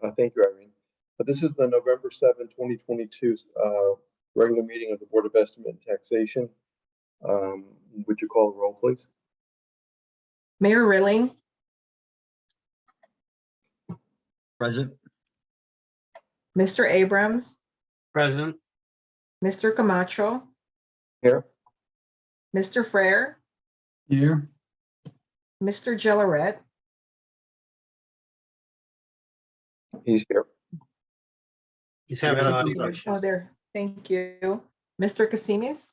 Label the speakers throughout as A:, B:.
A: Thank you, Irene. This is the November 7, 2022 regular meeting of the Board of Estimate and Taxation. Would you call the roll, please?
B: Mayor Rilling,
C: Present.
B: Mr. Abrams,
D: Present.
B: Mr. Camacho,
A: Here.
B: Mr. Frere,
C: Here.
B: Mr. Gilleret,
A: He's here.
D: He's having
C: Yeah,
D: audio
C: that's-
D: issues.
B: oh, there, thank you. Mr. Casimis?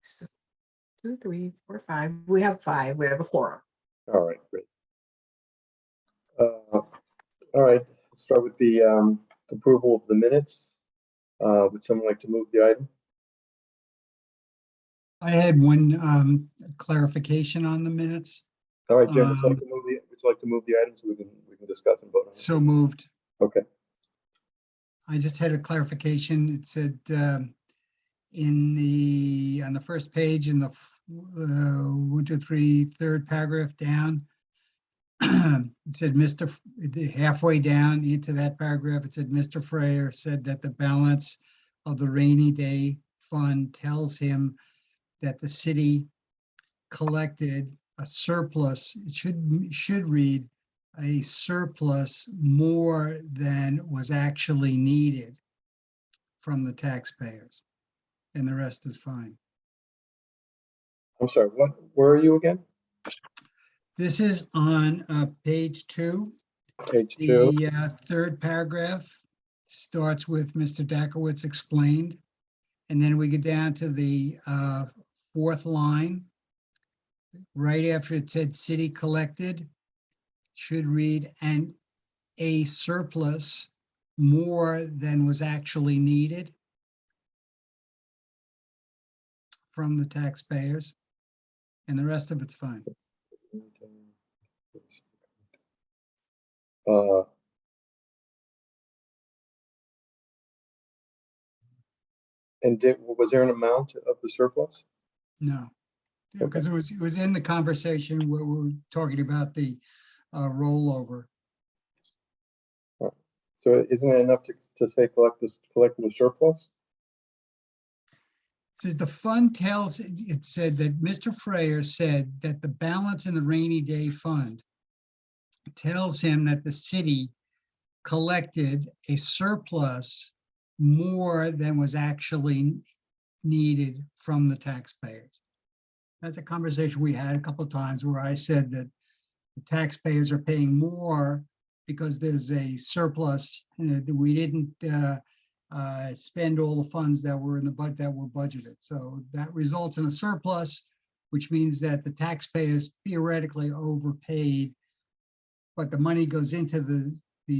B: So, 2, 3, 4, 5. We have 5. We have a quorum.
A: All right, great. All right, let's start with the approval of the minutes. Would someone like to move the item?
E: I had one clarification on the minutes.
A: All right, Jim, would you like to move the item so we can discuss and vote on it?
E: So moved.
A: Okay.
E: I just had a clarification. It said on the first page in the 1, 2, 3, third paragraph down, it said halfway down into that paragraph, it said Mr. Frere said that the balance of the rainy day fund tells him that the city collected a surplus. It should read a surplus more than was actually needed from the taxpayers, and the rest is fine.
A: I'm sorry, where are you again?
E: This is on page 2.
A: Page 2.
E: The third paragraph starts with Mr. Dakowitz explained, and then we get down to the fourth line. Right after it said city collected, should read and a surplus more than was actually needed from the taxpayers, and the rest of it's fine.
A: And was there an amount of the surplus?
E: No, because it was in the conversation where we were talking about the rollover.
A: So isn't it enough to say collecting the surplus?
E: Says the fund tells, it said that Mr. Frere said that the balance in the rainy day fund tells him that the city collected a surplus more than was actually needed from the taxpayers. That's a conversation we had a couple of times where I said that the taxpayers are paying more because there's a surplus. We didn't spend all the funds that were in the that were budgeted. So that results in a surplus, which means that the taxpayers theoretically overpaid, but the money goes into the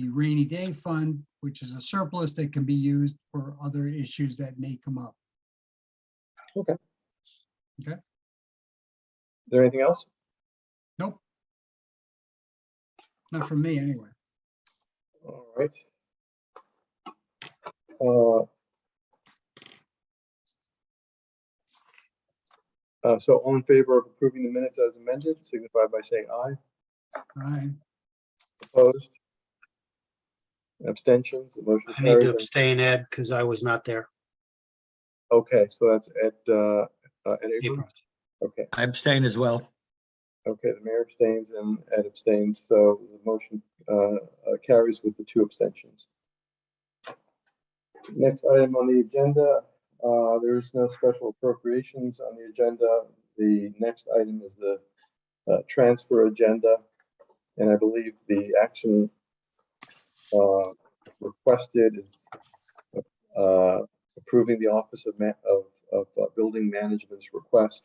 E: rainy day fund, which is a surplus that can be used for other issues that may come up.
A: Okay.
E: Okay.
A: Is there anything else?
E: Nope. Not from me anyway.
A: All right. So all in favor of approving the minutes as amended, signify by saying aye.
E: Aye.
A: Opposed? Abstentions? The motion
D: I need to
A: carries.
D: abstain, Ed, because I was not there.
A: Okay, so that's Ed Abrams.
D: Abrams.
A: Okay.
C: I abstain as well.
A: Okay, the mayor abstains and Ed abstains, so the motion carries with the 2 abstentions. Next item on the agenda, there is no special appropriations on the agenda. The next item is the transfer agenda, and I believe the action requested is approving the Office of Building Management's request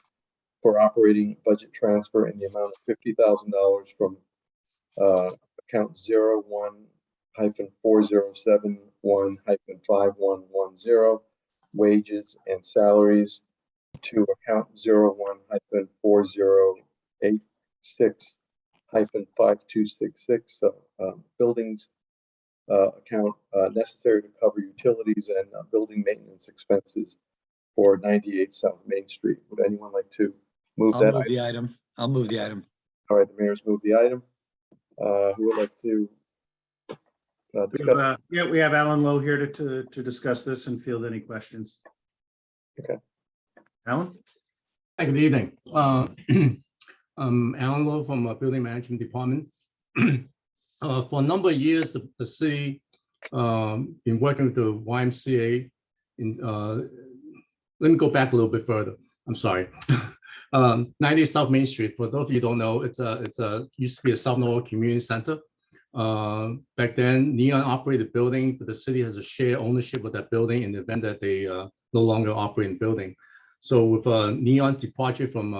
A: for operating budget transfer in the amount of $50,000 from account 01-4071-5110 wages and salaries to account 01-4086-5266 buildings account necessary to cover utilities and building maintenance expenses for 98 South Main Street. Would anyone like to move
C: I'll
A: that
C: move
A: item?
C: the item. I'll move the item.
A: All right, the mayor's moved the item. Who would like to discuss?
F: Yeah, we have Alan Lowe here to discuss this and field any questions.
A: Okay.
F: Alan?
G: Hi, good evening. I'm Alan Lowe from Building Management Department. For a number of years, the city been working with the YMCA. Let me go back a little bit further. I'm sorry. 90 South Main Street. For those of you who don't know, it's a used to be a South Norwalk Community Center. Back then, Neon operated the building, but the city has a shared ownership of that building in the event that they no longer operate in the building. So with Neon's departure from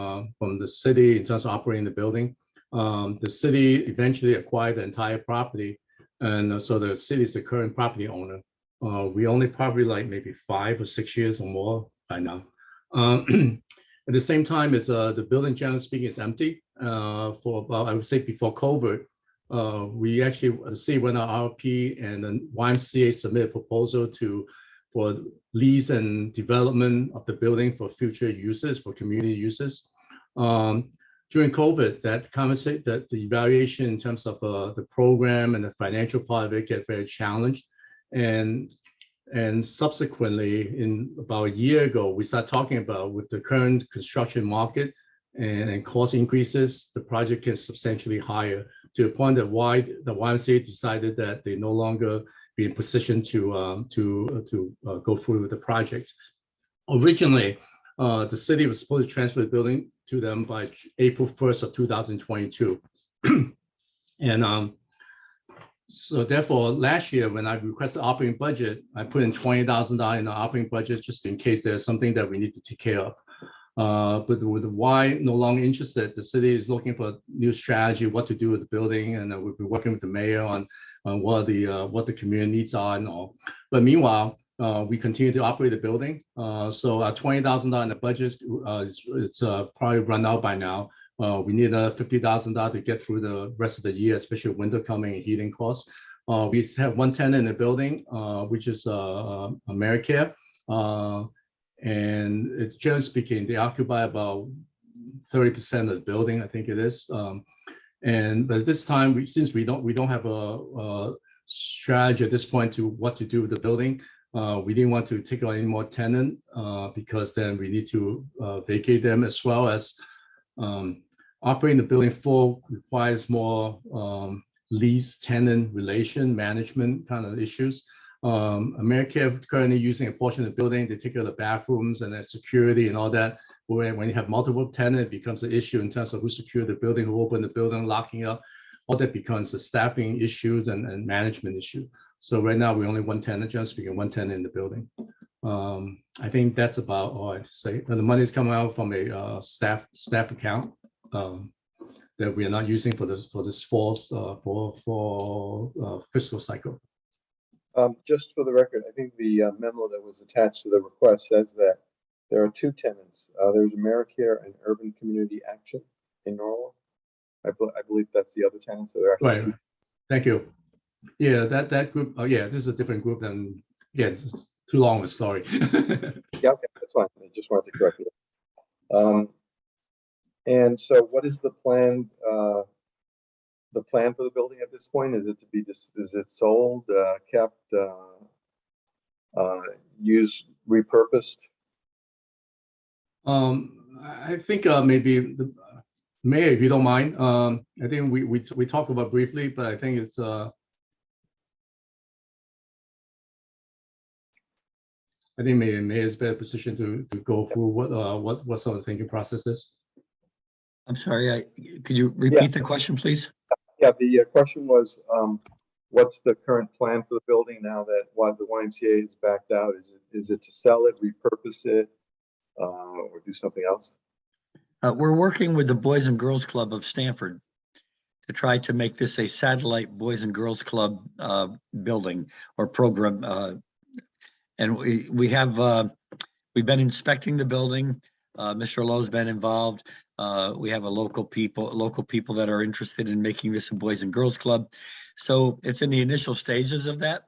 G: the city in terms of operating the building, the city eventually acquired the entire property, and so the city is the current property owner. We own it probably like maybe 5 or 6 years or more by now. At the same time, as the building, generally speaking, is empty for about, I would say, before COVID. We actually, the city went on RFP, and then YMCA submitted a proposal for lease and development of the building for future uses, for community uses. During COVID, that the evaluation in terms of the program and the financial part of it get very challenged. And subsequently, in about a year ago, we started talking about, with the current construction market and cost increases, the project can substantially higher, to the point that the YMCA decided that they no longer be in position to go through with the project. Originally, the city was supposed to transfer the building to them by April 1st of 2022. And so therefore, last year, when I requested operating budget, I put in $20,000 in the operating budget just in case there's something that we need to take care of. But with why no longer interested, the city is looking for a new strategy, what to do with the building, and we'll be working with the mayor on what the community needs are and all. But meanwhile, we continue to operate the building. So our $20,000 in the budget it's probably run out by now. We need $50,000 to get through the rest of the year, especially winter coming and heating costs. We have one tenant in the building, which is AmeriCare. And it's generally speaking, they occupy about 30% of the building, I think it is. But at this time, since we don't have a strategy at this point to what to do with the building, we didn't want to take on any more tenant because then we need to vacate them, as well as operating the building full requires more lease tenant relation management kind of issues. AmeriCare currently using a portion of the building. They take care of the bathrooms and their security and all that. When you have multiple tenants, it becomes an issue in terms of who secure the building, who open the building, locking up. All that becomes the staffing issues and management issue. So right now, we're only one tenant, just speaking, one tenant in the building. I think that's about all I have to say. And the money is coming out from a staff account that we are not using for this fall fiscal cycle.
A: Just for the record, I think the memo that was attached to the request says that there are 2 tenants. There's AmeriCare and Urban Community Action in Norwalk. I believe that's the other tenant. So they're actually
G: Right. Thank you. Yeah, that group. Oh, yeah, this is a different group than. Yeah, it's just too long a story.
A: Yeah, okay, that's fine. I just wanted to correct you. And so, what is the plan? The plan for the building at this point, is it to be is it sold, kept, used, repurposed?
G: I think maybe the mayor, if you don't mind. I think we talked about briefly, but I think it's. I think mayor is better positioned to go through what some of the thinking process is.
C: I'm sorry, could you repeat the question, please?
A: Yeah, the question was, what's the current plan for the building now that the YMCA has backed out? Is it to sell it, repurpose it, or do something else?
C: We're working with the Boys and Girls Club of Stanford to try to make this a satellite Boys and Girls Club building or program. And we've been inspecting the building. Mr. Lowe's been involved. We have local people that are interested in making this a Boys and Girls Club. So it's in the initial stages of that,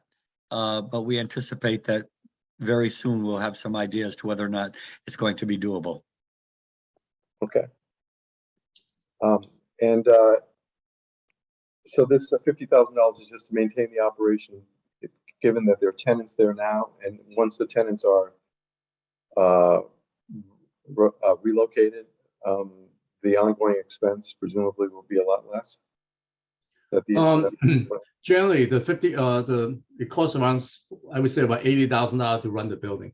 C: but we anticipate that very soon we'll have some idea as to whether or not it's going to be doable.
A: Okay. And so this $50,000 is just to maintain the operation, given that there are tenants there now, and once the tenants are relocated, the ongoing expense presumably will be a lot less.
G: Generally, it costs around, I would say about $80,000 to run the building,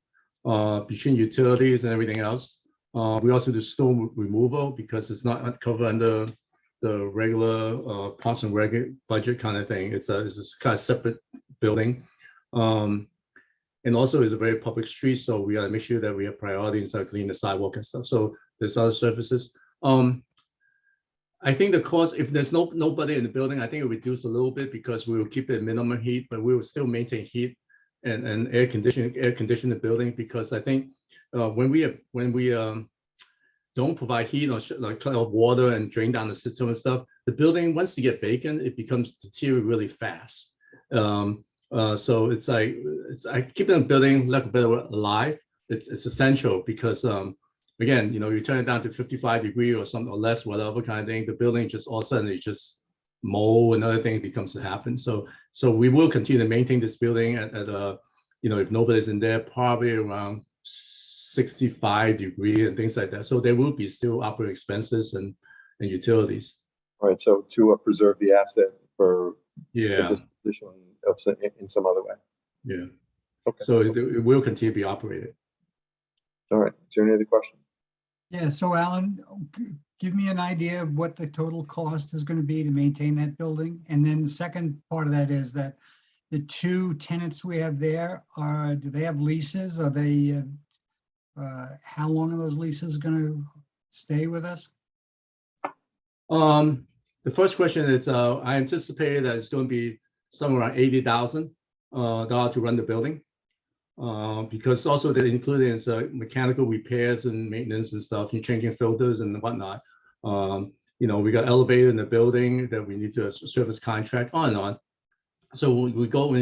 G: between utilities and everything else. We also do storm removal because it's not covered under the regular cost and regular budget kind of thing. It's a kind of separate building. And also it's a very public street, so we gotta make sure that we have priorities like clean the sidewalk and stuff. So there's other services. I think the cost, if there's nobody in the building, I think it will reduce a little bit because we will keep it minimum heat, but we will still maintain heat and air condition the building, because I think when we don't provide heat or like cut off water and drain down the system and stuff, the building, once you get vacant, it becomes deteriorate really fast. So it's like keeping the building like a bit alive. It's essential because again, you turn it down to 55 degrees or something or less, whatever kind of thing, the building just all of a sudden it just mold and other things becomes to happen. So we will continue to maintain this building at if nobody's in there, probably around 65 degrees and things like that. So there will be still operating expenses and utilities.
A: All right, so to preserve the asset for
G: Yeah,
A: disposition in some other way.
G: yeah.
A: Okay.
G: So it will continue to be operated.
A: All right. Is there any other question?
E: Yeah, so Alan, give me an idea of what the total cost is going to be to maintain that building. And then the second part of that is that the two tenants we have there do they have leases? Are they, how long are those leases going to stay with us?
G: The first question is, I anticipated that it's going to be somewhere around $80,000 to run the building. Because also that included is mechanical repairs and maintenance and stuff, you're changing filters and whatnot. We got elevator in the building that we need to service contract, on and on. So we go,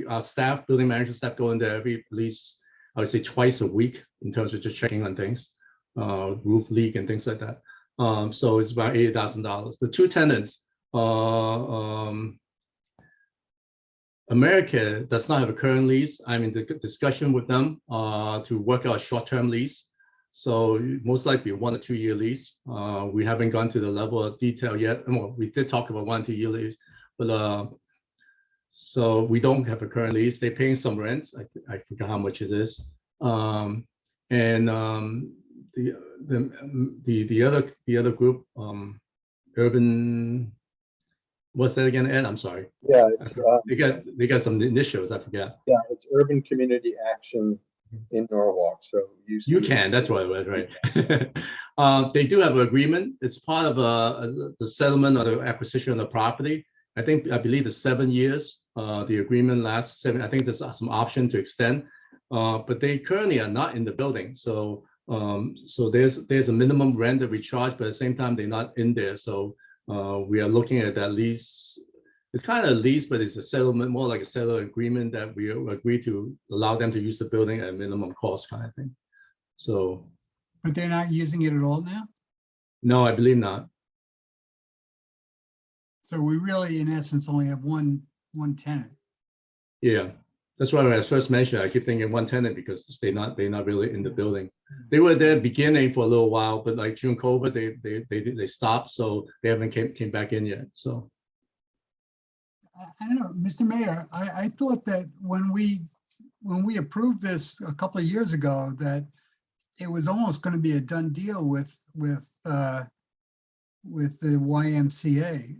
G: our staff, building management staff, go in there at least, I would say twice a week in terms of just checking on things, roof leak and things like that. So it's about $80,000. The two tenants, America does not have a current lease. I'm in discussion with them to work out a short-term lease. So most likely a 1 or 2 year lease. We haven't gone to the level of detail yet. Well, we did talk about 1 or 2 year lease, but so we don't have a current lease. They're paying some rent. I forgot how much it is. The other group, urban. What's that again, Ed? I'm sorry.
A: Yeah, it's
G: They got some initials. I forgot.
A: yeah, it's Urban Community Action in Norwalk. So
G: You can. That's what it was, right? They do have an agreement. It's part of the settlement or the acquisition of the property. I believe it's 7 years. The agreement lasts 7. I think there's some option to extend, but they currently are not in the building. So there's a minimum rent that we charge, but at the same time they're not in there. So we are looking at that lease. It's kind of a lease, but it's a settlement, more like a settlement agreement that we agree to allow them to use the building at minimum cost kind of thing. So.
E: But they're not using it at all now?
G: No, I believe not.
E: So we really, in essence, only have one tenant.
G: Yeah, that's why when I first mentioned, I keep thinking one tenant because they're not really in the building. They were there beginning for a little while, but like during COVID, they stopped, so they haven't came back in yet. So
E: I don't know, Mr. Mayor, I thought that when we approved this a couple of years ago, that it was almost going to be a done deal with the YMCA.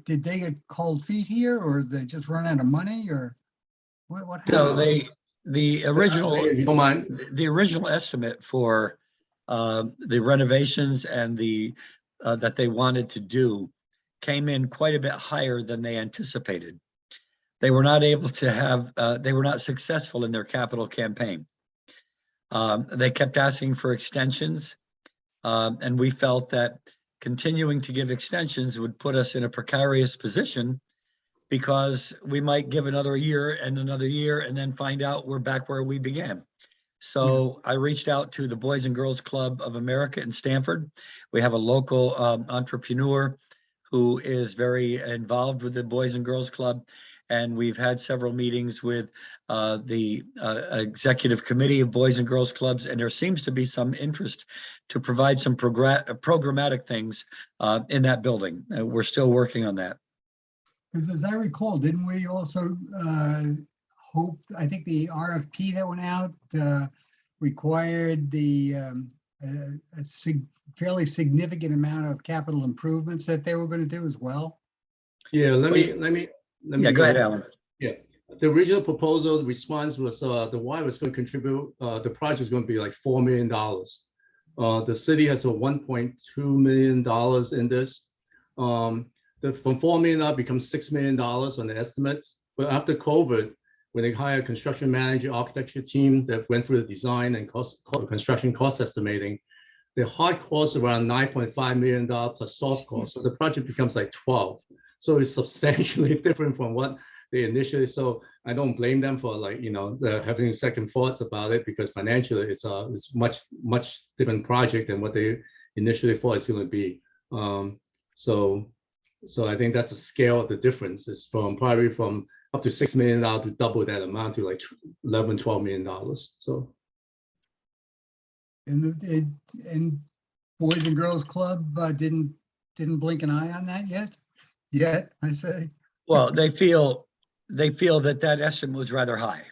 E: Did they get cold feet here, or they just run out of money, or what happened?
C: No, the original,
G: if you don't mind,
C: the original estimate for the renovations and that they wanted to do came in quite a bit higher than they anticipated. They were not able to have, they were not successful in their capital campaign. They kept asking for extensions, and we felt that continuing to give extensions would put us in a precarious position, because we might give another year and then find out we're back where we began. So I reached out to the Boys and Girls Club of America in Stamford. We have a local entrepreneur who is very involved with the Boys and Girls Club. And we've had several meetings with the executive committee of Boys and Girls Clubs, and there seems to be some interest to provide some programmatic things in that building. We're still working on that.
E: Because as I recall, didn't we also hope, I think the RFP that went out required the fairly significant amount of capital improvements that they were going to do as well?
G: Yeah, let me
C: Yeah, go ahead, Alan.
G: Yeah, the original proposal, the response was the Y was going to contribute, the project was going to be like $4 million. The city has a $1.2 million in this. From $4 million up becomes $6 million on the estimates. But after COVID, when they hired a construction manager, architecture team that went through the design and construction cost estimating, the hard cost around $9.5 million plus soft cost. So the project becomes like 12. So it's substantially different from what they initially. So I don't blame them for having second thoughts about it, because financially it's much different project than what they initially thought it's going to be. So I think that's the scale of the difference. It's probably from up to $6 million to double that amount to like $11, $12 million. So.
E: And Boys and Girls Club didn't blink an eye on that yet, I say.
C: Well, they feel that estimate was rather high.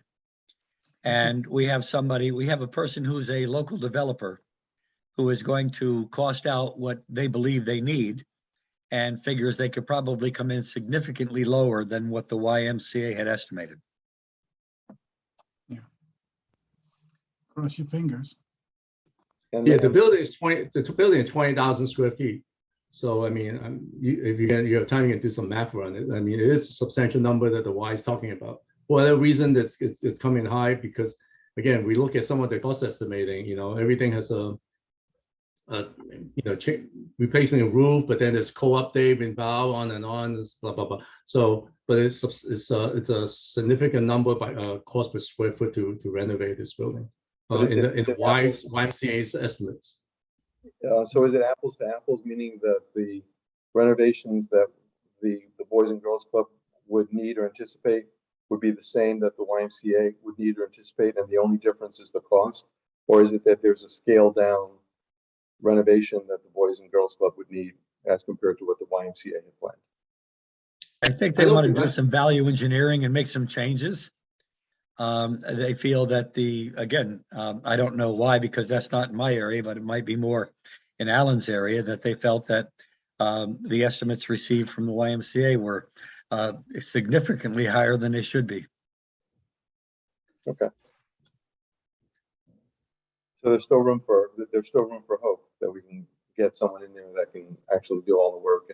C: And we have a person who's a local developer who is going to cost out what they believe they need and figures they could probably come in significantly lower than what the YMCA had estimated.
E: Yeah. Cross your fingers.
A: And
G: Yeah,
A: then-
G: the building is 20,000 square feet. So I mean, if you have time, you can do some math around it. I mean, it is a substantial number that the Y is talking about. For whatever reason, it's coming high because, again, we look at some of the cost estimating. Everything has replacing a roof, but then there's co-update involved, on and on, blah blah blah. So, but it's a significant number by cost per square foot to renovate this building in the YMCA's estimates.
A: So is it apples to apples, meaning that the renovations that the Boys and Girls Club would need or anticipate would be the same that the YMCA would need or anticipate, and the only difference is the cost? Or is it that there's a scaled down renovation that the Boys and Girls Club would need as compared to what the YMCA had planned?
C: I think they want to do some value engineering and make some changes. They feel that I don't know why, because that's not in my area, but it might be more in Alan's area, that they felt that the estimates received from the YMCA were significantly higher than they should be.
A: Okay. So there's still room for hope that we can get someone in there that can actually do all the work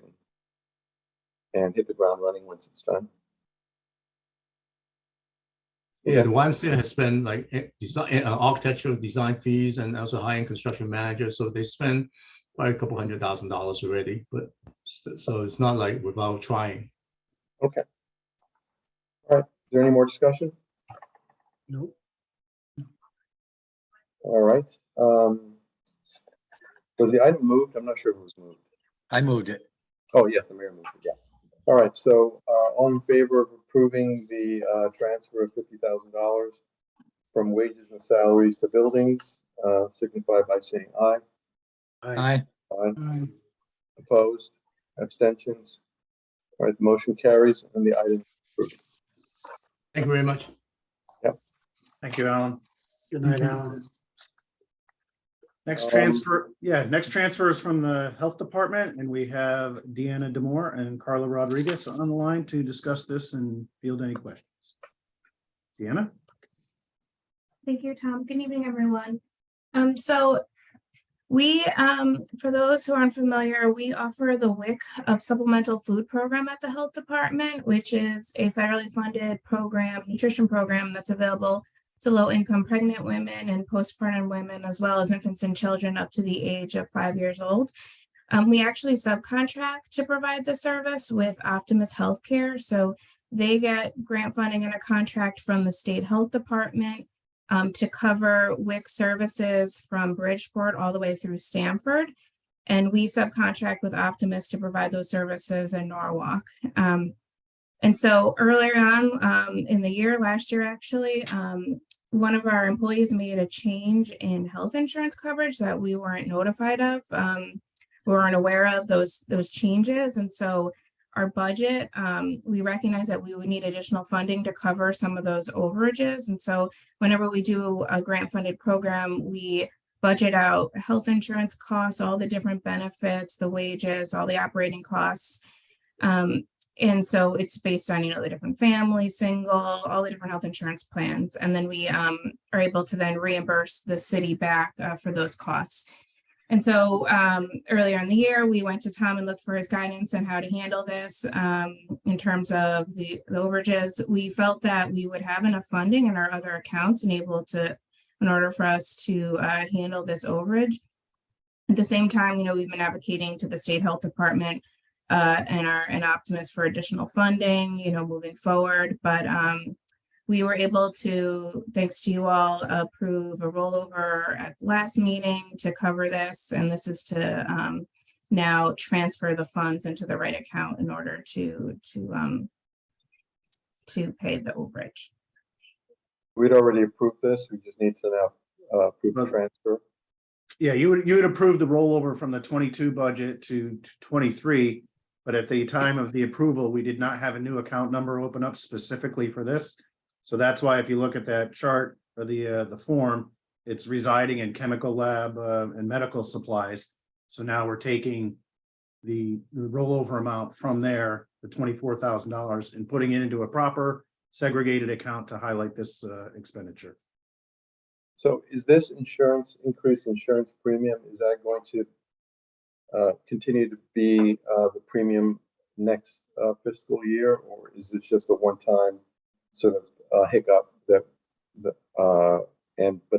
A: and hit the ground running once it's done.
G: Yeah, the YMCA has spent like design, architectural design fees and also high-end construction managers. So they spend probably a couple $100,000 already, but so it's not like without trying.
A: Okay. All right. Is there any more discussion?
D: Nope.
A: All right. Was the item moved? I'm not sure if it was moved.
C: I moved it.
A: Oh, yes, the mayor moved it. Yeah. All right. So all in favor of approving the transfer of $50,000 from wages and salaries to buildings, signify by saying aye.
C: Aye.
A: Aye. Opposed? Abstentions? All right. The motion carries and the item is approved.
G: Thank you very much.
F: Thank you, Alan.
D: Good night, Alan.
F: Next transfer is from the Health Department, and we have Deanna Demore and Carla Rodriguez on the line to discuss this and field any questions. Deanna?
H: Thank you, Tom. Good evening, everyone. So we, for those who aren't familiar, we offer the WIC of Supplemental Food Program at the Health Department, which is a federally funded program, nutrition program that's available to low-income pregnant women and postpartum women, as well as infants and children up to the age of 5 years old. We actually subcontract to provide the service with Optimus Healthcare. So they get grant funding and a contract from the state health department. to cover WIC services from Bridgeport all the way through Stamford. And we subcontract with Optimus to provide those services in Norwalk. And so earlier on in the year, last year actually, one of our employees made a change in health insurance coverage that we weren't notified of. We weren't aware of those changes. And so our budget, we recognize that we would need additional funding to cover some of those overages. And so whenever we do a grant funded program, we budget out health insurance costs, all the different benefits, the wages, all the operating costs. And so it's based on, the different family, single, all the different health insurance plans. And then we are able to then reimburse the city back for those costs. And so earlier in the year, we went to Tom and looked for his guidance on how to handle this in terms of the overages. We felt that we would have enough funding in our other accounts and able to, in order for us to handle this overage. At the same time, we've been advocating to the state health department and Optimus for additional funding, moving forward. But we were able to, thanks to you all, approve a rollover at the last meeting to cover this. And this is to now transfer the funds into the right account in order to pay the overage.
A: We'd already approved this. We just need to now approve the transfer.
F: Yeah, you would approve the rollover from the 22 budget to 23, but at the time of the approval, we did not have a new account number open up specifically for this. So that's why if you look at that chart or the form, it's residing in chemical lab and medical supplies. So now we're taking the rollover amount from there, the $24,000, and putting it into a proper segregated account to highlight this expenditure.
A: So is this increased insurance premium, is that going to continue to be the premium next fiscal year, or is this just a one-time sort of hiccup but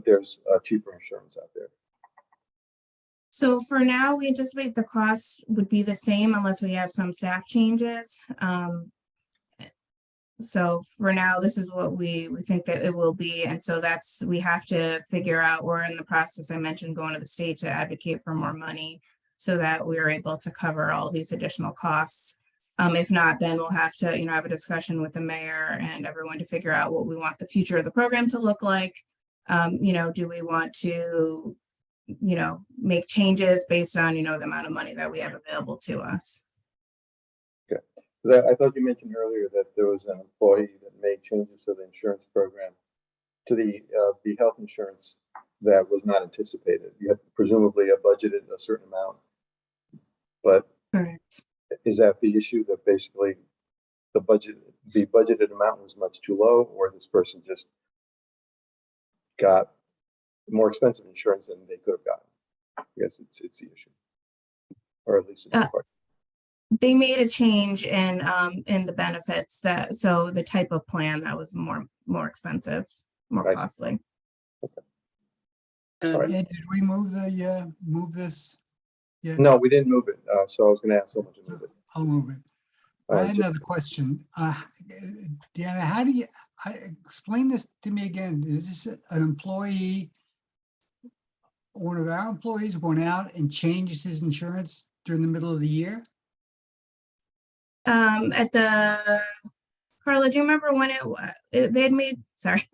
A: there's cheaper insurance out there?
H: So for now, we anticipate the cost would be the same unless we have some staff changes. So for now, this is what we think that it will be. And so we have to figure out, we're in the process, I mentioned, going to the state to advocate for more money so that we're able to cover all these additional costs. If not, then we'll have to, have a discussion with the mayor and everyone to figure out what we want the future of the program to look like. Do we want to, make changes based on, the amount of money that we have available to us?
A: Okay. I thought you mentioned earlier that there was an employee that made changes to the insurance program, to the health insurance that was not anticipated. You had presumably budgeted a certain amount, but
H: Correct.
A: is that the issue, that basically the budgeted amount was much too low, or this person just got more expensive insurance than they could have gotten? I guess it's the issue, or at least it's the question.
H: They made a change in the benefits so the type of plan that was more expensive, more
A: Right.
H: costly.
A: Right.
E: Ed, did we move this? Yeah,
A: No, we didn't move it. So I was going to ask someone to move it.
E: I'll move it.
A: All
E: I
A: right,
E: had another question. Deanna, how do you explain this to me again? Is this an employee? One of our employees went out and changed his insurance during the middle of the year?
H: Carla, do you remember when they had made, sorry.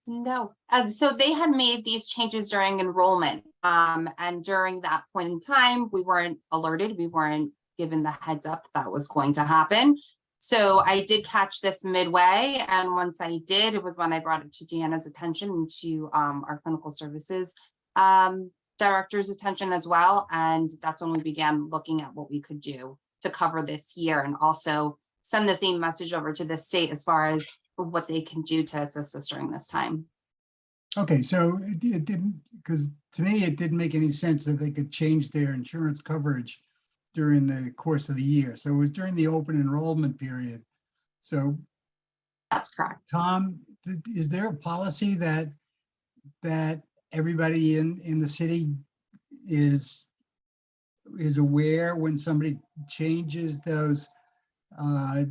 I: No, so they had made these changes during enrollment. And during that point in time, we weren't alerted. We weren't given the heads up that was going to happen. So I did catch this midway. And once I did, it was when I brought it to Deanna's attention and to our clinical services director's attention as well. And that's when we began looking at what we could do to cover this year, and also send the same message over to the state as far as what they can do to assist us during this time.
E: Okay, so it didn't, because to me, it didn't make any sense that they could change their insurance coverage during the course of the year. So it was during the open enrollment period. So
I: That's correct.
E: Tom, is there a policy that everybody in the city is aware when somebody changes those, they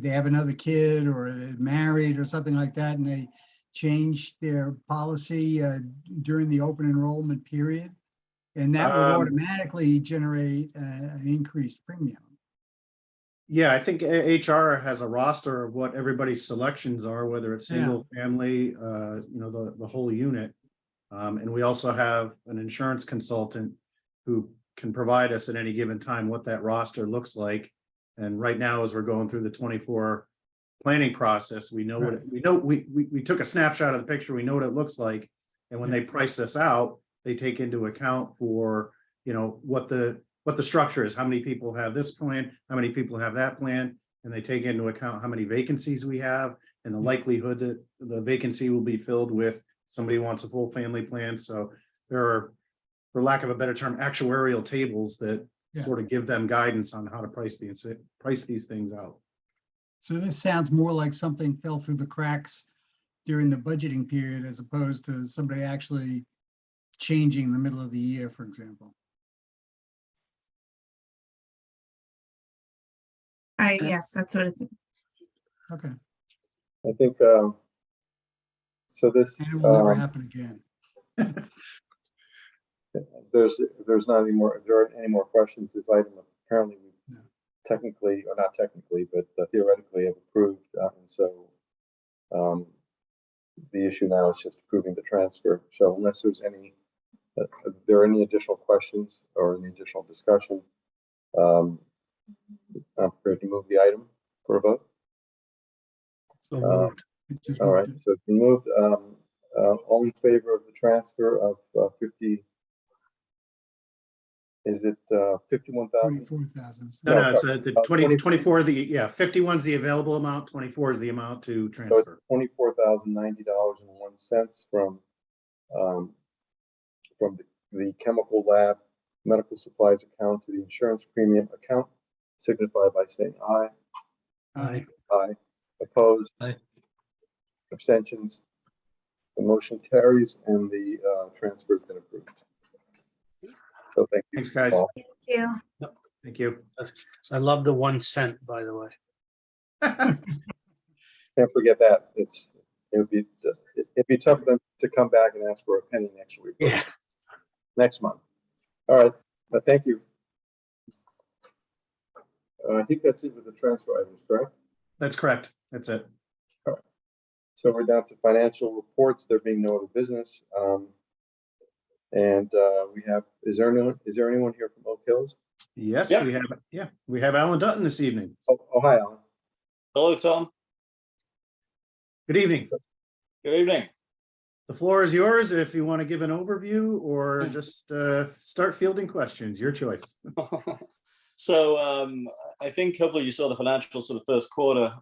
E: have another kid or they're married or something like that, and change their policy during the open enrollment period? And that would
F: Um,
E: automatically generate an increased premium.
F: Yeah, I think HR has a roster of what everybody's selections are, whether it's
E: Yeah.
F: single, family, the whole unit. And we also have an insurance consultant who can provide us at any given time what that roster looks like. And right now, as we're going through the 24 planning process, we know what, we took a snapshot of the picture, we know what it looks like. And when they price this out, they take into account for, what the structure is, how many people have this plan, how many people have that plan, and they take into account how many vacancies we have and the likelihood that the vacancy will be filled with somebody who wants a full family plan. So there are, for lack of a better term, actuarial tables that
E: Yeah.
F: sort of give them guidance on how to price these things out.
E: So this sounds more like something fell through the cracks during the budgeting period as opposed to somebody actually changing in the middle of the year, for example.
H: Yes, that's what it's.
E: Okay,
A: I think, so this,
E: and it will never happen again.
A: if there's not any more, if there aren't any more questions, this item apparently we
E: No.
A: technically, or not technically, but theoretically have approved, and so the issue now is just approving the transfer. So unless there's any, there are any additional questions or any additional discussion, I'm prepared to move the item for a vote.
D: So moved.
E: It just
A: All right,
E: moved it.
A: so it's been moved. All in favor of the transfer of 50? Is it 51,000?
E: 24,000.
F: No,
A: sorry.
F: it's the 24, 51 is the available amount, 24 is the amount to transfer.
A: So it's $24,090.01 from the chemical lab medical supplies account to the insurance premium account. Signify by saying aye.
D: Aye.
A: Aye. Opposed?
C: Aye.
A: Abstentions? The motion carries and the transfer has been approved. So thank you.
F: Thanks, guys.
A: Paul.
H: Thank you.
F: Thank you.
D: I love the 1 cent, by the way.
A: Can't forget that. It'd be tough for them to come back and ask for a penny next week.
D: Yeah.
A: Next month. All right. Thank you. I think that's it with the transfer items, correct?
F: That's correct. That's it.
A: So we're down to financial reports, there being no other business. And we have, is there anyone here from Oak Hills?
F: Yes,
J: Yeah.
F: we have Alan Dutton this evening.
A: Oh, hi, Alan.
J: Hello, Tom.
F: Good evening.
J: Good evening.
F: The floor is yours if you want to give an overview or just start fielding questions, your choice.
J: So I think hopefully you saw the financials for the first quarter.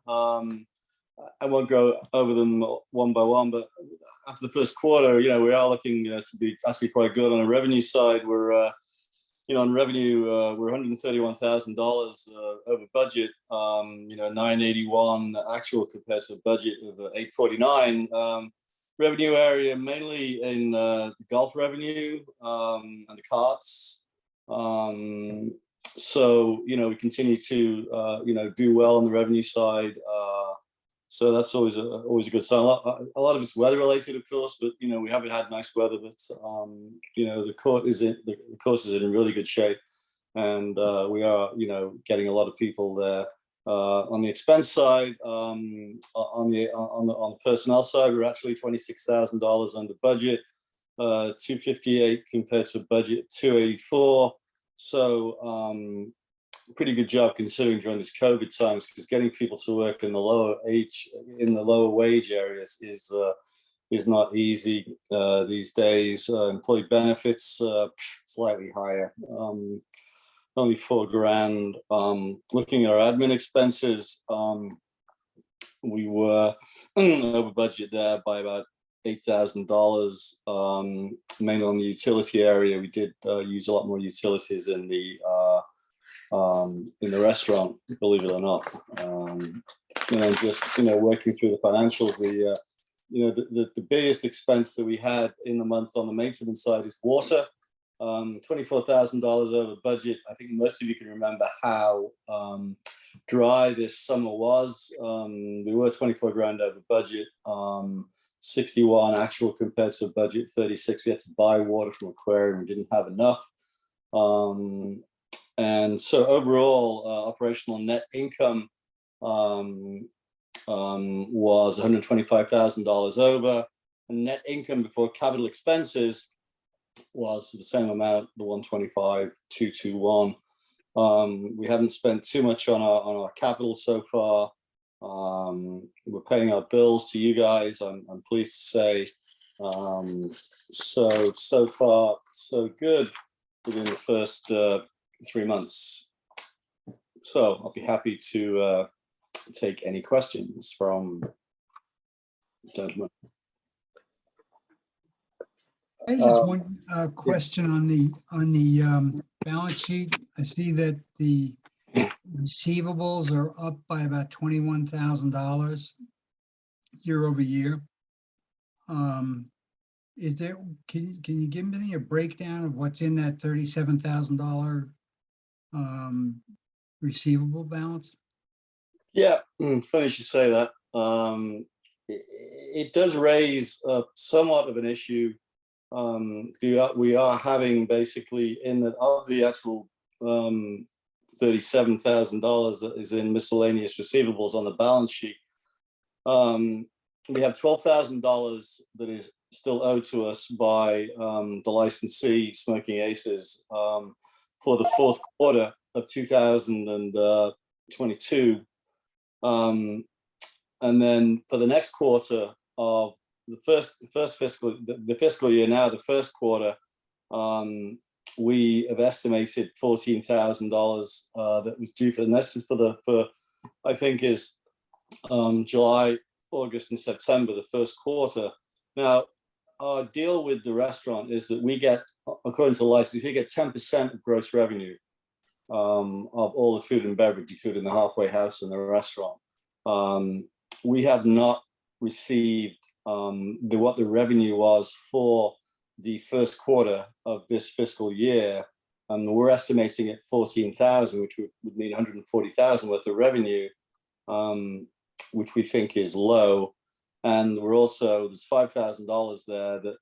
J: I won't go over them one by one, but after the first quarter, we are looking to be actually quite good on a revenue side. We're on revenue, we're $131,000 over budget. 981 actual compared to a budget of 849. Revenue area mainly in the golf revenue and the carts. So we continue to do well on the revenue side. So that's always a good sign. A lot of it's weather related, of course, but we haven't had nice weather. But the course is in really good shape, and we are getting a lot of people there. On the expense side, on the personnel side, we're actually $26,000 under budget, 258 compared to a budget of 284. So pretty good job considering during this COVID times, because getting people to work in the lower wage areas is not easy these days. Employee benefits slightly higher. Only $4,000. Looking at our admin expenses, we were over budget there by about $8,000. Mainly on the utility area, we did use a lot more utilities in the restaurant, believe it or not. Just working through the financials, the biggest expense that we had in the month on the maintenance side is water. $24,000 over budget. I think most of you can remember how dry this summer was. We were $24,000 over budget. 61 actual compared to a budget 36. We had to buy water from aquarium. We didn't have enough. And so overall, operational net income was $125,000 over. And net income before capital expenses was the same amount, the 125,221. We haven't spent too much on our capital so far. We're paying our bills to you guys, I'm pleased to say. So far, so good within the first 3 months. So I'll be happy to take any questions from gentlemen.
E: I just one question on the balance sheet. I see that the receivables are up by about $21,000 year over year. Is there, can you give me a breakdown of what's in that $37,000 receivable balance?
J: Yeah, funny you should say that. It does raise somewhat of an issue. We are having basically in the of the actual $37,000 that is in miscellaneous receivables on the balance sheet. We have $12,000 that is still owed to us by the licensee Smoking Aces for the fourth quarter of 2022. And then for the next quarter of the fiscal year now, the first quarter, we have estimated $14,000 that was due for, and this is for I think is July, August, and September, the first quarter. Now, our deal with the restaurant is that we get, according to the license, we get 10% of gross revenue of all the food and beverage, including the halfway house and the restaurant. We have not received what the revenue was for the first quarter of this fiscal year, and we're estimating at 14,000, which would mean 140,000 worth of revenue, which we think is low. And we're also, there's $5,000 there that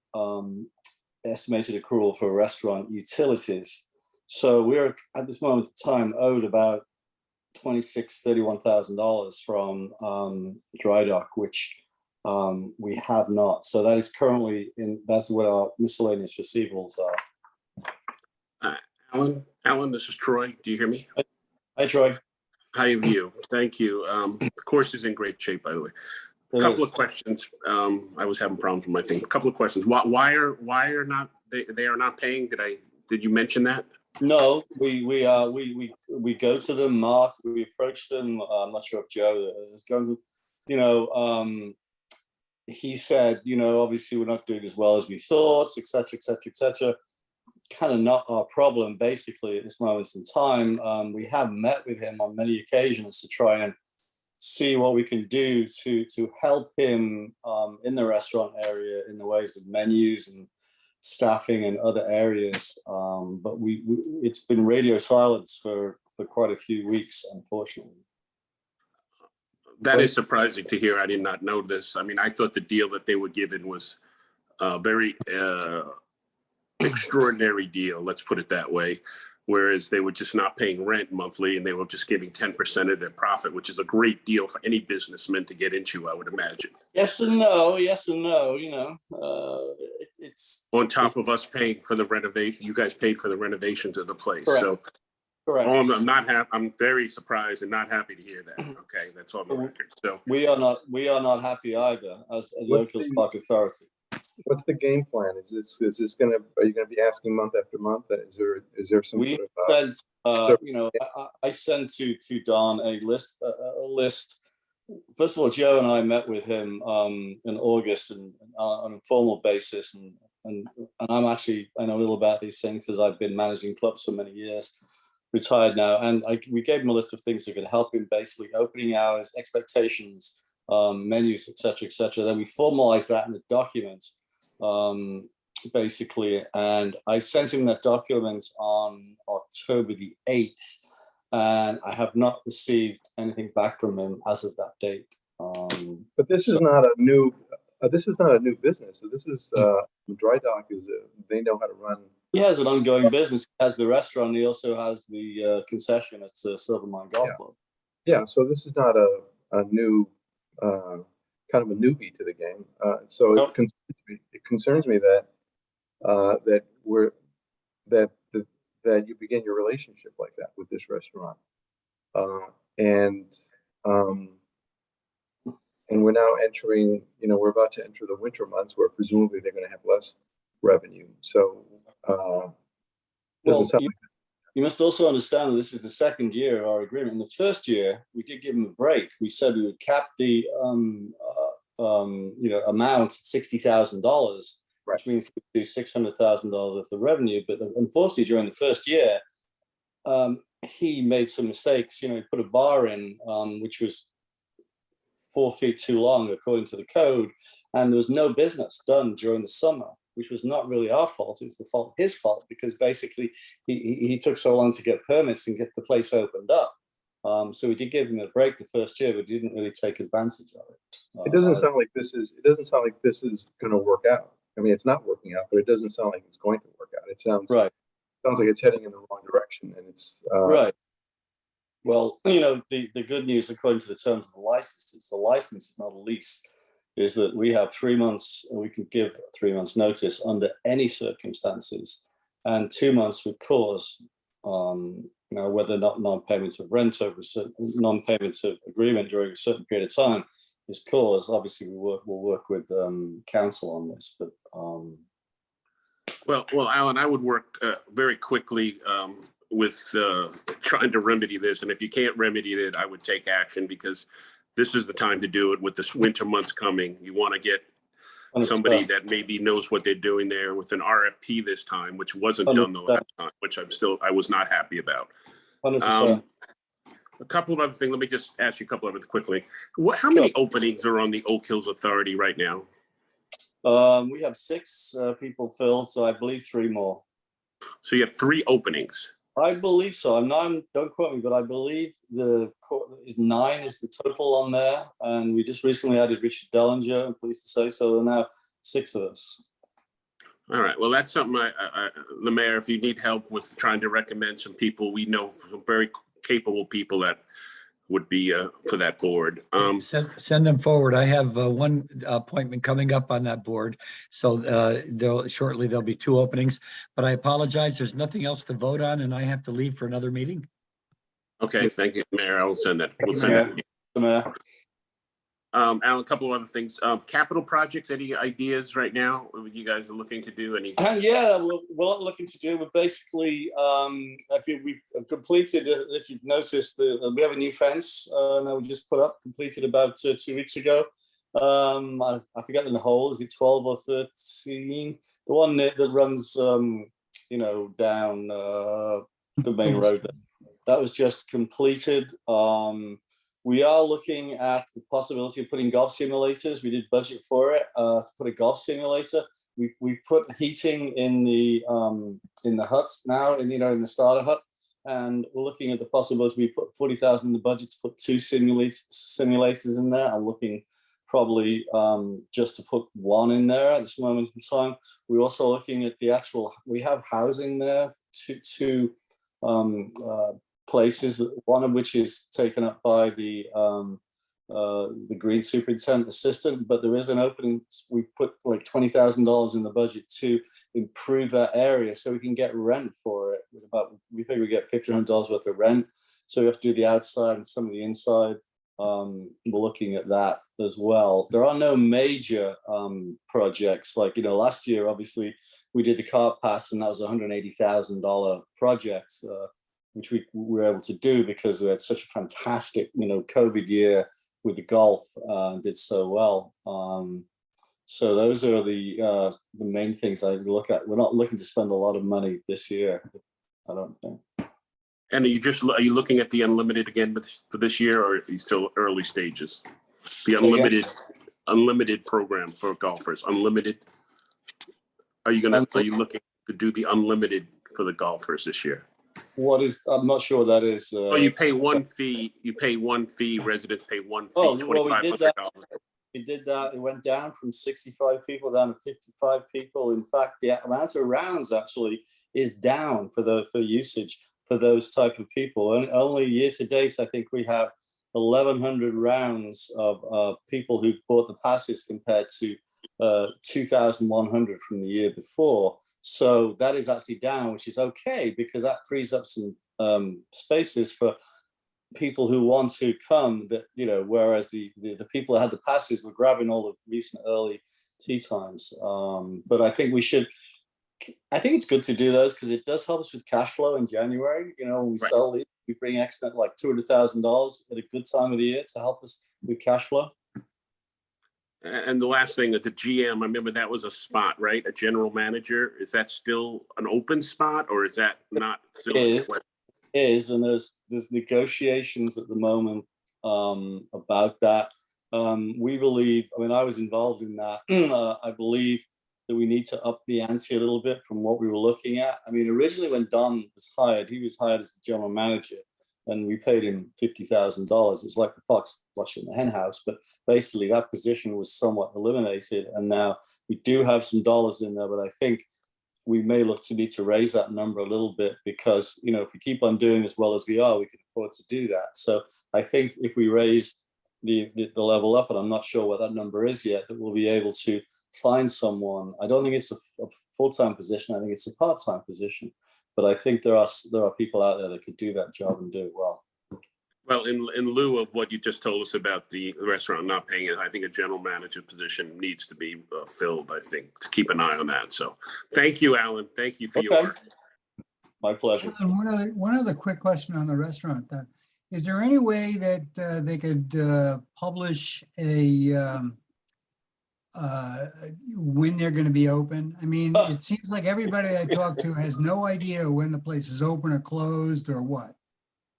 J: estimated accrual for restaurant utilities. So we're at this moment in time owed about $31,000 from Dry Dock, which we have not. So that is currently in, that's what our miscellaneous receivables are.
K: Alan, this is Troy. Do you hear me?
J: Hi, Troy.
K: How are you? Thank you. The course is in great shape, by the way. A couple of questions. I was having problems with my thing. A couple of questions. Why are not they are not paying? Did you mention that?
J: No, we go to them, Mark. We approach them. I'm not sure if Joe is going to. He said, obviously we're not doing as well as we thought, etc., etc., etc. Kind of not our problem, basically, at this moment in time. We have met with him on many occasions to try and see what we can do to help him in the restaurant area in the ways of menus and staffing and other areas. But it's been radio silence for quite a few weeks, unfortunately.
K: That is surprising to hear. I did not know this. I mean, I thought the deal that they were given was a very extraordinary deal, let's put it that way. Whereas they were just not paying rent monthly and they were just giving 10% of their profit, which is a great deal for any businessman to get into, I would imagine.
J: Yes and no, it's
K: on top of us paying for the renovation. You guys paid for the renovations of the place.
J: Correct.
K: So
J: correct.
K: I'm not happy. I'm very surprised and not happy to hear that. Okay, that's on the record. So
J: we are not happy either as a local park authority.
A: What's the game plan? Are you gonna be asking month after month? Is there some
J: We
A: sort of,
J: I sent to Don a list. First of all, Joe and I met with him in August and on a formal basis, and I know a little about these things because I've been managing clubs for many years, retired now, and we gave him a list of things that could help him, basically opening hours, expectations, menus, etc., etc. Then we formalized that in a document. Basically, and I sent him that document on October the 8th, and I have not received anything back from him as of that date.
A: but this is not a new This is not a new business. So this is, the dry dock is, they know how to run.
J: He has an ongoing business. He has the restaurant. He also has the concession at Silver Mine Golf
A: Yeah.
J: Club.
A: Yeah, so this is not a new, kind of a newbie to the game. So
J: Nope.
A: it concerns me that, that we're, that you begin your relationship like that with this restaurant. And we're now entering, we're about to enter the winter months where presumably they're going to have less revenue. So,
J: Well,
A: doesn't sound like
J: you must also understand that this is the second year of our agreement. In the first year, we did give them a break. We said we would cap the amount at $60,000, which means we do $600,000 worth of revenue. But unfortunately, during the first year, he made some mistakes. He put a bar in, which was 4 feet too long according to the code, and there was no business done during the summer, which was not really our fault. It was his fault, because basically he took so long to get permits and get the place opened up. So we did give him a break the first year, but didn't really take advantage of it.
A: it doesn't sound like this is. It doesn't sound like this is going to work out. I mean, it's not working out, but it doesn't sound like it's going to work out. It sounds
J: right.
A: Sounds like it's heading in the wrong direction, and it's
J: Right. Well, the good news, according to the terms of the license, it's a license, not a lease, is that we have 3 months, and we can give 3 months notice under any circumstances, and 2 months would cause, whether or not non-payment of rent over non-payment of agreement during a certain period of time is cause. Obviously, we'll work with council on this, but.
K: Well, Alan, I would work very quickly with trying to remedy this. And if you can't remedy it, I would take action, because this is the time to do it with this winter months coming. You want to get somebody that maybe knows what they're doing there with an RFP this time, which wasn't done the last time, which I was not happy about.
J: 100%.
K: A couple of other things. Let me just ask you a couple of them quickly. How many openings are on the Oak Hills Authority right now?
J: We have 6 people filled, so I believe 3 more.
K: So you have 3 openings.
J: I believe so. Don't quote me, but I believe the 9 is the total on there, and we just recently added Richard Dellinger. I'm pleased to say so. There are now 6 of us.
K: All right. Well, that's something the mayor, if you need help with trying to recommend some people, we know some very capable people that would be for that board.
C: Send them forward. I have one appointment coming up on that board. So shortly there'll be 2 openings, but I apologize. There's nothing else to vote on, and I have to leave for another meeting.
K: Okay. Thank you, Mayor. I will send that. We'll send that.
J: Mayor.
K: Alan, a couple of other things. Capital projects, any ideas right now you guys are looking to do?
J: Yeah, we're not looking to do, but basically, we've completed, if you've noticed, we have a new fence that we just put up, completed about 2 weeks ago. I forget the hole, is it 12 or 13? The one that runs, down the main road. That was just completed. We are looking at the possibility of putting golf simulators. We did budget for it, to put a golf simulator. We put heating in the hut now, in the starter hut, and we're looking at the possibility. We put 40,000 in the budget to put 2 simulators in there. I'm looking probably just to put 1 in there at this moment in time. We're also looking at we have housing there, two places, one of which is taken up by the green superintendent assistant, but there is an opening. We put like $20,000 in the budget to improve that area so we can get rent for it. We figure we get $1,500 worth of rent, so we have to do the outside and some of the inside. We're looking at that as well. There are no major projects like, last year obviously we did the car pass, and that was $180,000 project, which we were able to do because we had such a fantastic, COVID year with the golf, did so well. So those are the main things I look at. We're not looking to spend a lot of money this year, I don't think.
K: And are you looking at the unlimited again for this year, or are you still early stages? The unlimited program for golfers, unlimited. Are you looking to do the unlimited for the golfers this year?
J: I'm not sure what that is.
K: You pay 1 fee. You pay 1 fee. Residents pay 1 fee.
J: Well, we did that. we did that. It went down from 65 people down to 55 people. In fact, the amount of rounds actually is down for usage for those type of people. And only year to date, I think we have 1,100 rounds of people who bought the passes compared to 2,100 from the year before. So that is actually down, which is okay because that frees up some spaces for people who want to come. That whereas the people that had the passes were grabbing all the recent early tea times. But I think I think it's good to do those because it does help us with cash flow in January. When we sell these, we bring extra like $200,000 at a good time of the year to help us with cash flow.
K: And the last thing, at the GM, I remember that was a spot, right? A general manager. Is that still an open spot, or is that not still?
J: It is, and there's negotiations at the moment about that. We believe, I was involved in that. I believe that we need to up the ante a little bit from what we were looking at. Originally when Don was hired, he was hired as the general manager, and we paid him $50,000. It was like the fox watching the hen house, but basically that position was somewhat eliminated, and now we do have some dollars in there, but I think we may need to raise that number a little bit because, if we keep on doing as well as we are, we can afford to do that. So I think if we raise the level up, and I'm not sure what that number is yet, that we'll be able to find someone. I don't think it's a full-time position. I think it's a part-time position, but I think there are people out there that could do that job and do it well.
K: Well, in lieu of what you just told us about the restaurant not paying it, I think a general manager position needs to be filled, I think, to keep an eye on that. So thank you, Alan. Thank you for your work.
J: My pleasure.
E: And one other quick question on the restaurant then. Is there any way that they could publish when they're going to be open? It seems like everybody I talk to has no idea when the place is open or closed or what.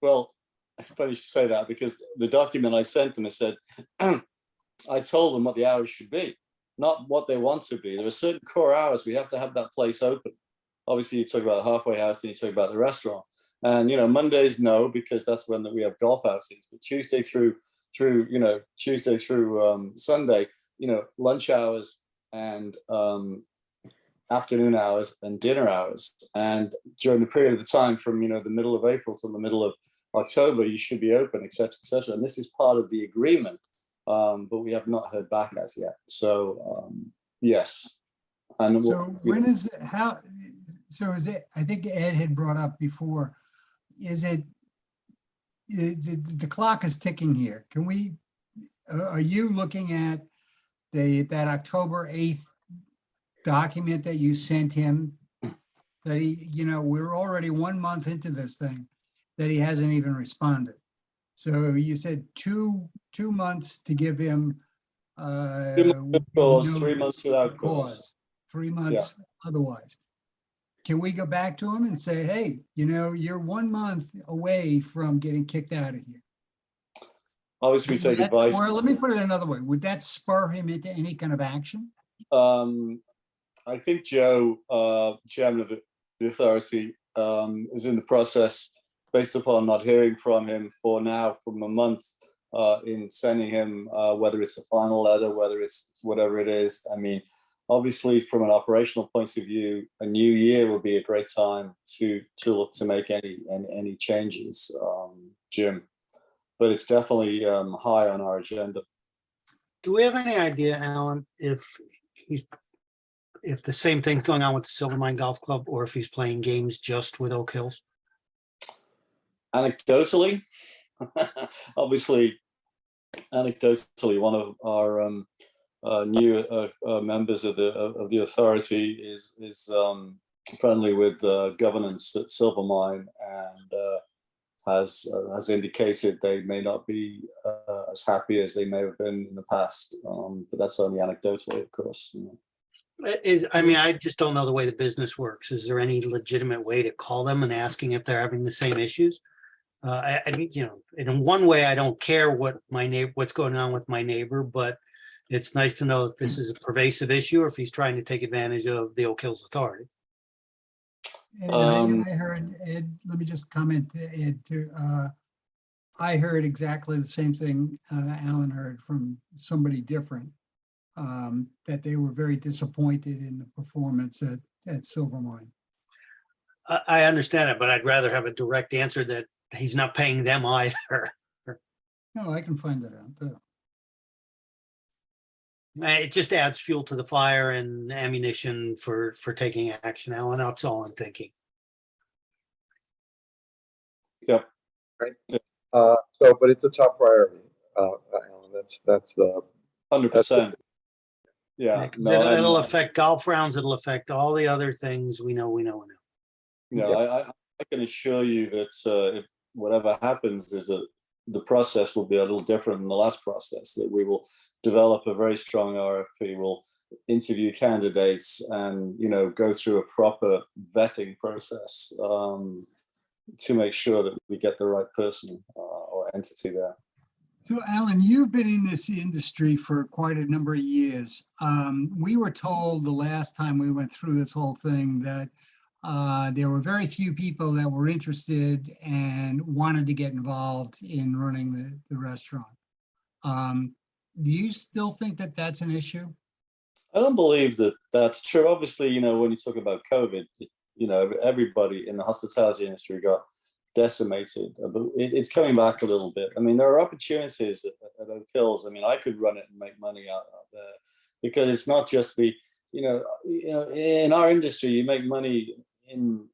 J: Well, it's funny you should say that because the document I sent them, I said, I told them what the hours should be, not what they want to be. There are certain core hours we have to have that place open. Obviously, you talk about the halfway house, then you talk about the restaurant. And Mondays, no, because that's when we have golf outings. But Tuesday through Sunday, lunch hours and afternoon hours and dinner hours. And during the period of the time from the middle of April to the middle of October, you should be open, et cetera, et cetera. And this is part of the agreement, but we have not heard back as yet. So yes. And
E: so when is it? So is it? I think Ed had brought up before. Is it? The clock is ticking here. Are you looking at that October 8th document that you sent him? That we're already 1 month into this thing. That he hasn't even responded. So you said two months to give him
J: 3 months without cause.
E: 3 months otherwise. Can we go back to him and say, hey, you're 1 month away from getting kicked out of here?
J: Obviously, we take advice.
E: Or let me put it another way. Would that spur him into any kind of action?
J: I think Joe, chairman of the authority, is in the process, based upon not hearing from him from a month, in sending him, whether it's a final letter, whether it's whatever it is. Obviously, from an operational point of view, a new year would be a great time to look to make any changes, Jim. But it's definitely high on our agenda.
D: Do we have any idea, Alan, if the same thing's going on with the Silvermine Golf Club, or if he's playing games just with Oak Hills?
J: Anecdotally, obviously, one of our new members of the authority is friendly with governance at Silvermine, and has indicated they may not be as happy as they may have been in the past, but that's only anecdotally, of course.
D: I just don't know the way the business works. Is there any legitimate way to call them and asking if they're having the same issues? In one way, I don't care what's going on with my neighbor, but it's nice to know if this is a pervasive issue or if he's trying to take advantage of the Oak Hills Authority.
E: And I heard Ed, let me just comment, Ed, too. I heard exactly the same thing Alan heard from somebody different, that they were very disappointed in the performance at Silvermine.
D: I understand it, but I'd rather have a direct answer that he's not paying them either.
E: No, I can find it out too.
D: It just adds fuel to the fire and ammunition for taking action, Alan. That's all I'm thinking.
J: Yep.
A: So, but it's a top priority, Alan, that's the,
J: 100%. Yeah,
D: Because
J: no,
D: it'll
J: and,
D: affect golf rounds. It'll affect all the other things we know.
J: yeah, I can assure you that if whatever happens is that the process will be a little different than the last process, that we will develop a very strong RFP, we'll interview candidates and, you know, go through a proper vetting process to make sure that we get the right person or entity there.
E: So Alan, you've been in this industry for quite a number of years. We were told the last time we went through this whole thing that there were very few people that were interested and wanted to get involved in running the restaurant. Do you still think that that's an issue?
J: I don't believe that that's true. Obviously, you know, when you talk about COVID, you know, everybody in the hospitality industry got decimated, but it's coming back a little bit. I mean, there are opportunities at Oak Hills. I mean, I could run it and make money out there because it's not just the, you know, in our industry, you make money in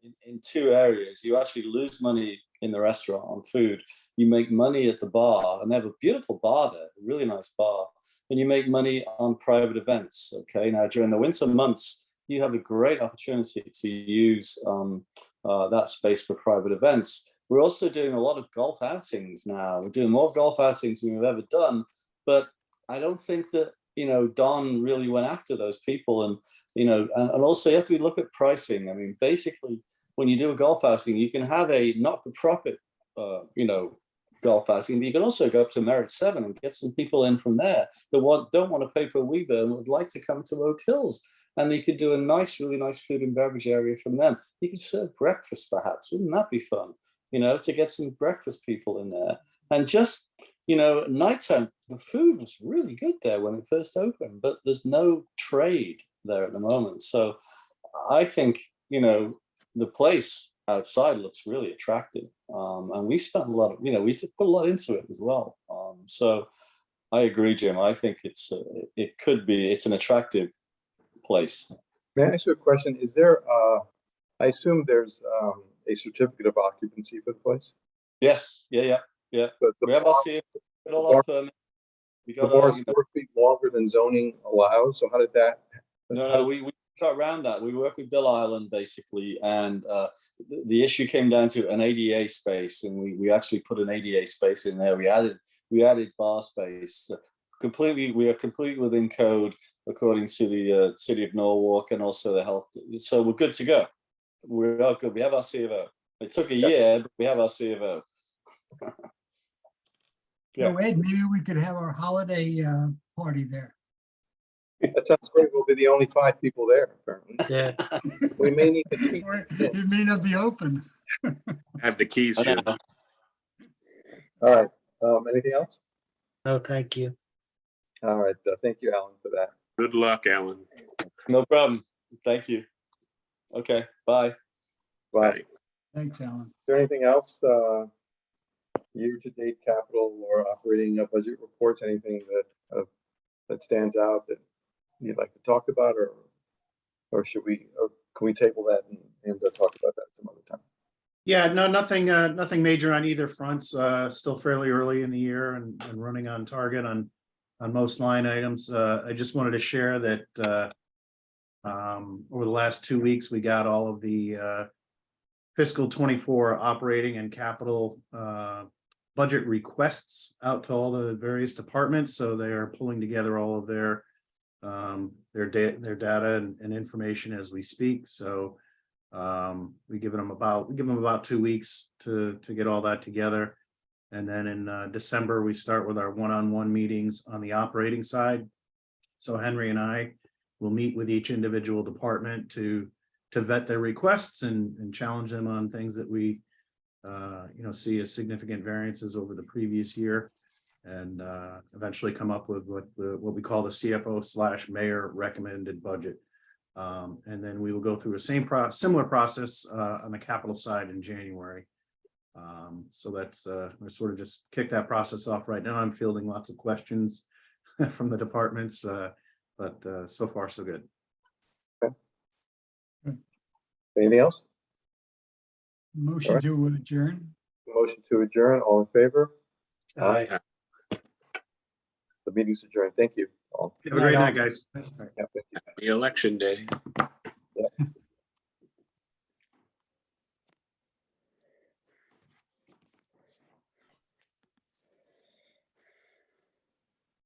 J: two areas. You actually lose money in the restaurant on food. You make money at the bar, and they have a beautiful bar there, a really nice bar. And you make money on private events. Okay, now during the winter months, you have a great opportunity to use that space for private events. We're also doing a lot of golf outings now. We're doing more golf outings than we've ever done, but I don't think that, you know, Don really went after those people. And, you know, and also you have to look at pricing. I mean, basically, when you do a golf outing, you can have a not-for-profit, you know, golf outing, but you can also go up to Merit 7 and get some people in from there that don't want to pay for a Weber and would like to come to Oak Hills. And you could do a nice, really nice food and beverage area from them. You could serve breakfast, perhaps. Wouldn't that be fun? You know, to get some breakfast people in there. And just, you know, nighttime, the food was really good there when it first opened, but there's no trade there at the moment. So I think, you know, the place outside looks really attractive. And we spent a lot of, you know, we did put a lot into it as well. So I agree, Jim. I think it's an attractive place.
A: may I ask you a question? Is there, I assume there's a certificate of occupancy for the place?
J: Yes, yeah.
A: But
J: We have our CF, we got all our permits. We
A: the
J: got
A: bar
J: our,
A: is
J: you know,
A: 4 feet longer than zoning allows, so how did that?
J: no, we got around that. We work with Bill Island basically, and the issue came down to an ADA space, and we actually put an ADA space in there. We added bar space. We are completely within code according to the city of Norwalk and also the health. So we're good to go. We're all good. We have our C of O. It took a year, but we have our C of O. Yeah.
E: So Ed, maybe we could have our holiday party there.
A: That sounds great. We'll be the only 5 people there, apparently.
D: Yeah.
A: We may need to cheat.
E: Or it may not be open.
K: I have the keys,
J: I
K: Jim.
J: know.
A: All right, anything else?
D: No, thank you.
A: All right, thank you, Alan, for that.
K: Good luck, Alan.
J: No problem. Thank you. Okay, bye.
A: Bye.
K: Bye.
E: Thanks, Alan.
A: Is there anything else, year-to-date capital or operating budget reports, anything that stands out that you'd like to talk about, or can we table that and talk about that some other time?
F: Yeah, no, nothing major on either fronts. Still fairly early in the year and running on target on most line items. I just wanted to share that over the last 2 weeks, we got all of the fiscal 24 operating and capital budget requests out to all the various departments. So they are pulling together all of their data and information as we speak. So we give them about 2 weeks to get all that together. And then in December, we start with our one-on-one meetings on the operating side. So Henry and I will meet with each individual department to vet their requests and challenge them on things that we see a significant variances over the previous year and eventually come up with what we call the CFO/mayor recommended budget. And then we will go through a similar process on the capital side in January. So that's we're sort of just kick that process off right now. I'm fielding lots of questions from the departments, but so far so good.
A: Anything else?
E: Motion
A: right.
E: to adjourn.
A: Motion to adjourn, all in favor?
F: Have
A: The meeting's adjourned. Thank you all.
F: a great night, guys.
A: Yeah, thank you.
K: The election day.
A: Yeah.